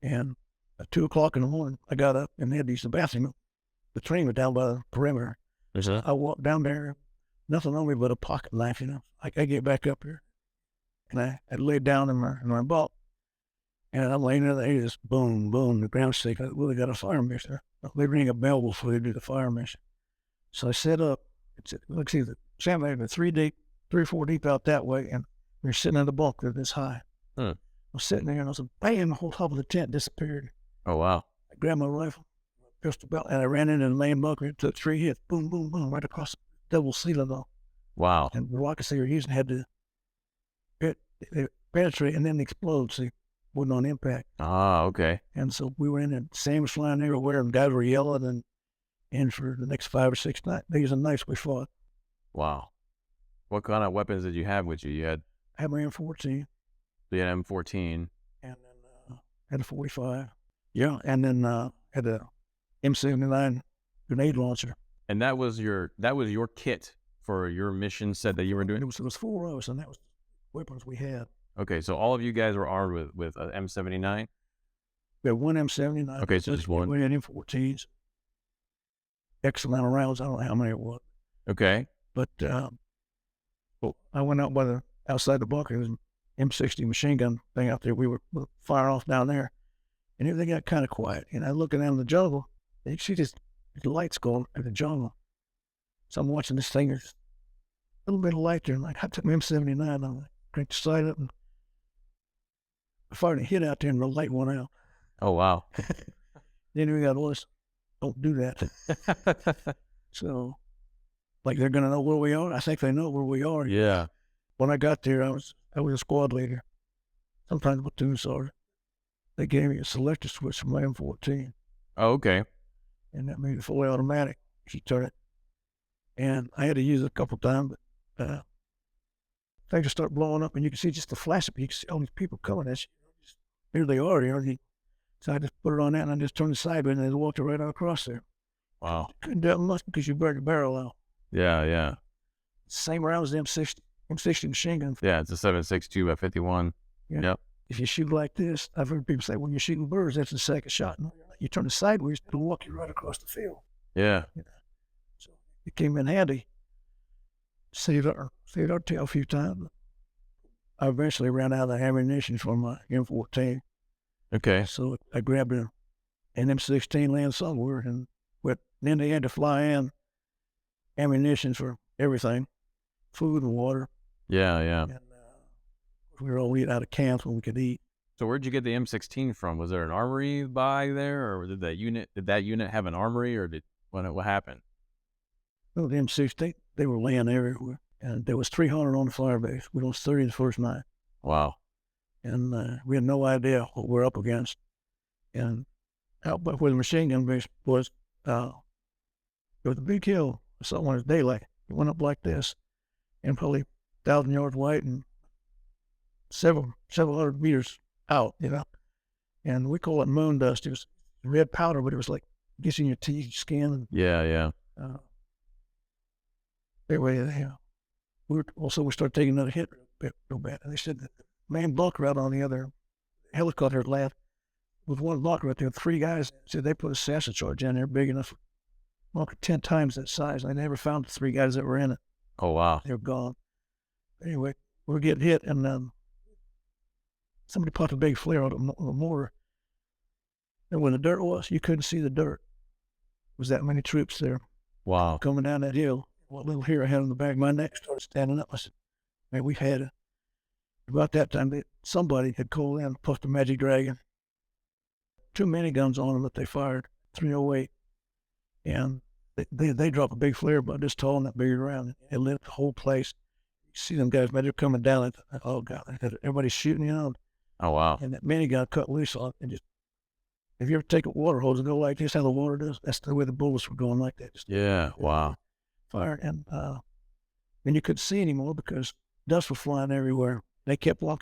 And at 2 o'clock in the morning, I got up and they had to use the bathroom. The train was down by the perimeter. I walked down there, nothing on me but a pocket knife, I get back up here. And I laid down in my bunk. And I'm laying there, they just boom, boom, the ground shake. Well, they got a fire mission. They ring a bell before they do the fire mission. So I set up, let's see, the chamber, 3 or 4 deep out that way, and we're sitting in the bunk, they're this high. I was sitting there, and I was like, bam, the whole top of the tent disappeared. Oh, wow. I grabbed my rifle, pistol belt, and I ran into the main bunker and took 3 hits, boom, boom, boom, right across the double ceiling though. Wow. And the rockets they were using had to penetrate and then explode, so wasn't on impact. Ah, okay. And so we were in it, Sam was flying everywhere, and guys were yelling, and for the next 5 or 6 days and nights we fought. Wow. What kind of weapons did you have with you? I had my M14. So you had M14. And then had a 45. Yeah, and then had a M79 grenade launcher. And that was your kit for your mission set that you were doing? It was 4 of us, and that was weapons we had. Okay, so all of you guys were armed with an M79? We had one M79. Okay, so just one. We had M14s. X amount of rounds. I don't know how many it was. Okay. But I went out outside the bunker. There was an M60 machine gun thing out there. We were firing off down there, and everything got kind of quiet. And I looking down in the jungle, and you see this lights going in the jungle. So I'm watching this thing. There's a little bit of light there. And I took my M79 on, cranked the sight up, and I fired a hit out there, and the light went out. Oh, wow. Then we got orders, don't do that. So, like, they're going to know where we are. I think they know where we are. Yeah. When I got there, I was a squad leader, sometimes a platoon sergeant. They gave me a selector switch from my M14. Oh, okay. And that made it fully automatic. She turned it. And I had to use it a couple times, but things just start blowing up, and you can see just the flash of it. You can see all these people coming at you. Here they are. So I just put it on that, and I just turned the side button, and they walked right across there. Wow. Couldn't do it much because you burned the barrel out. Yeah, yeah. Same round as the M60 machine gun. Yeah, it's a 7.62 by 51. Yeah. Yep. If you shoot like this, I've heard people say, when you're shooting birds, that's the second shot. No, you turn it sideways, it'll walk you right across the field. Yeah. So it came in handy. Saved our tail a few times. I eventually ran out of ammunition for my M14. Okay. So I grabbed an M16 laying somewhere, and then they had to fly in ammunition for everything, food and water. Yeah, yeah. And we were all eating out of cans when we could eat. So where'd you get the M16 from? Was there an armory by there, or did that unit have an armory, or what happened? No, the M16, they were laying everywhere, and there was 300 on the Firebase. We lost 30 the first night. Wow. And we had no idea what we're up against. And out by where the machine gun base was, there was a big hill. I saw one at daylight. It went up like this, and probably 1,000 yards wide and several hundred meters out, And we call it moon dust. It was red powder, but it was like gets in your teeth, skin. Yeah, yeah. Anyway, we started taking another hit real bad. And they said that the main bunker out on the other helicopter left with one bunker right there, 3 guys. Said they put a SASA charge in there big enough, bunker 10 times that size. And they never found the 3 guys that were in it. Oh, wow. They were gone. Anyway, we were getting hit, and somebody popped a big flare on the mortar. And when the dirt was, you couldn't see the dirt. There was that many troops there. Wow. Coming down that hill. What little hair I had on the back of my neck started standing up. I said, man, we've had it. About that time, somebody had called in and puffed a Magic Dragon. 2 miniguns on them that they fired, 308. And they dropped a big flare about this tall and that big around. It lit up the whole place. You see them guys, man, they're coming down. And, oh, God, everybody's shooting, Oh, wow. And that minigun cut loose on it. And just, if you ever take a water hose and go like this, how the water does, that's the way the bullets were going like that. Just, yeah, wow. Fired. And then you couldn't see anymore because dust was flying everywhere. They kept on.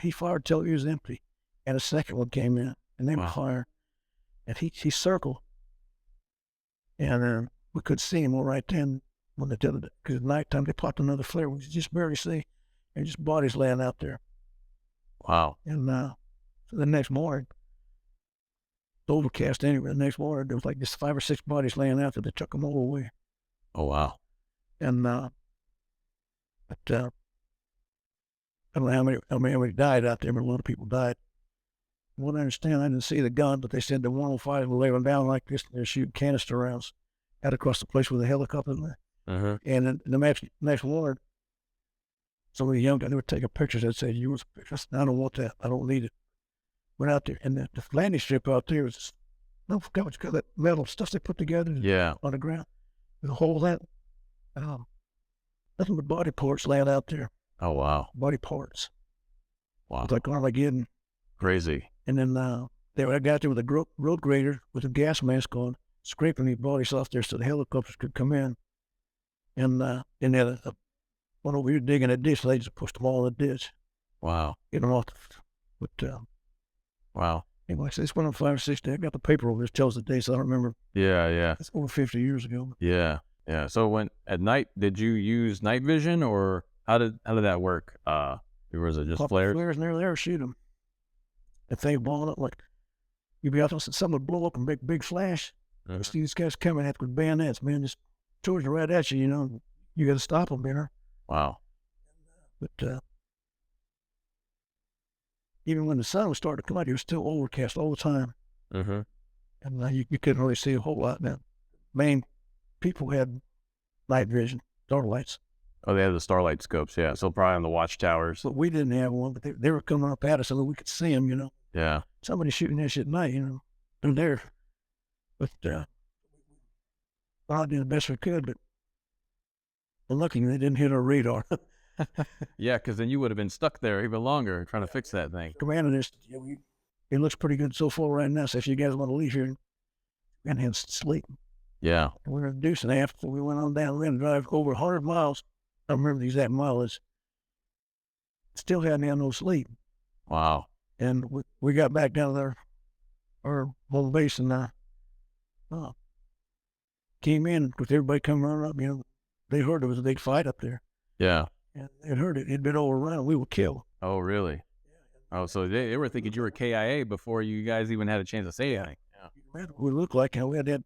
He fired till he was empty. And a second one came in, and they were firing. And he circled. And we could see him all right then when they did it. Because at nighttime, they popped another flare. We could just barely see. And just bodies laying out there. Wow. And so the next morning, overcast anyway. The next morning, there was like just 5 or 6 bodies laying out there. They took them all away. Oh, wow. And, I don't know how many died out there, but a lot of people died. From what I understand, I didn't see the gun, but they said the 105 were laying down like this, and they're shooting canister rounds out across the place with a helicopter. And then the next morning, some of the young guys, they were taking pictures. They'd say, "You was pictures? I don't want that. I don't need it." Went out there, and the landing strip out there was just, I forgot what you call that metal stuff they put together on the ground. The whole that, nothing but body parts laying out there. Oh, wow. Body parts. Wow. It's like Armageddon. Crazy. And then I got there with a road grader with a gas mask on, scraping these bodies off there so the helicopters could come in. And then they had one over here digging a ditch. They just pushed them all in the ditch. Wow. Get them off. But wow. Anyway, so this went on 5 or 6 days. I got the paper over there. It tells the day, so I don't remember. Yeah. It's over 50 years ago. Yeah. So when at night, did you use night vision, or how did that work? Was it just flares? Flares and there, shoot them. If they blowing up, like you'd be out there, something would blow up and make big flash. You see these guys coming at with bayonets, man, just charging right at you. You know, you got to stop them, man. Wow. But even when the sun was starting to come out, it was still overcast all the time. And you couldn't really see a whole lot. Now, main people had night vision, starlights. Oh, they had the starlight scopes, yeah. So probably on the watchtowers. But we didn't have one, but they were coming up at us so that we could see them, you know. Yeah. Somebody shooting that shit at night, you know. They're there. But I did the best we could, but luckily they didn't hit our radar. Yeah, because then you would have been stuck there even longer trying to fix that thing. Commander, it looks pretty good so far right now, so if you guys want to leave here, we're going to have sleep. Yeah. And we were in Deuce and a half, so we went on down. We had to drive over 100 miles. I don't remember the exact mileage. Still hadn't had no sleep. Wow. And we got back down there, our home base, and came in with everybody coming running up. You know, they heard there was a big fight up there. Yeah. And they heard it. It'd been overrun. We were killed. Oh, really? Oh, so they were thinking you were KIA before you guys even had a chance to say anything. Yeah. We looked like we had had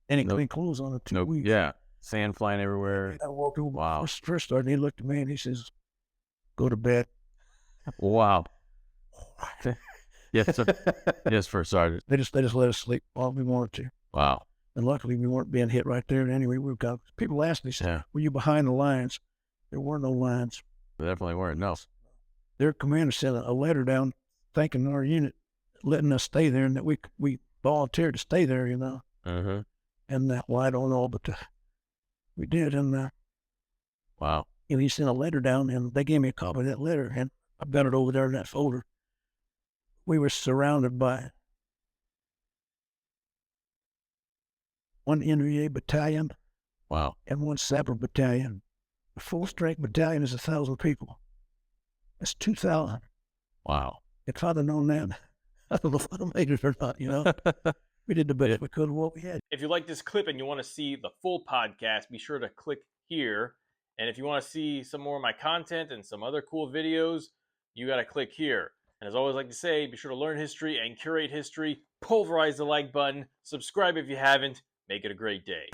any clean clothes on in 2 weeks. Yeah. Sand flying everywhere. And I walked over. Wow. First started, he looked at me and he says, "Go to bed." Wow. Yes, sir. Yes, First Sergeant. They just let us sleep all we wanted to. Wow. And luckily we weren't being hit right there. And anyway, people asked me, "Were you behind the lines?" There were no lines. There definitely weren't. No. Their commander sent a letter down thanking our unit, letting us stay there, and that we volunteered to stay there, you know. And well, I don't know, but we did. And wow. And he sent a letter down, and they gave me a copy of that letter, and I've got it over there in that folder. We were surrounded by one NVA battalion. Wow. And one sapper battalion. A full-strength battalion is 1,000 people. That's 2,000. Wow. If I'd have known that, I don't know if I'd have made it or not, you know. We did the best we could with what we had. If you like this clip and you want to see the full podcast, be sure to click here. And if you want to see some more of my content and some other cool videos, you got to click here. And as I always like to say, be sure to learn history and curate history. Pulverize the like button. Subscribe if you haven't. Make it a great day.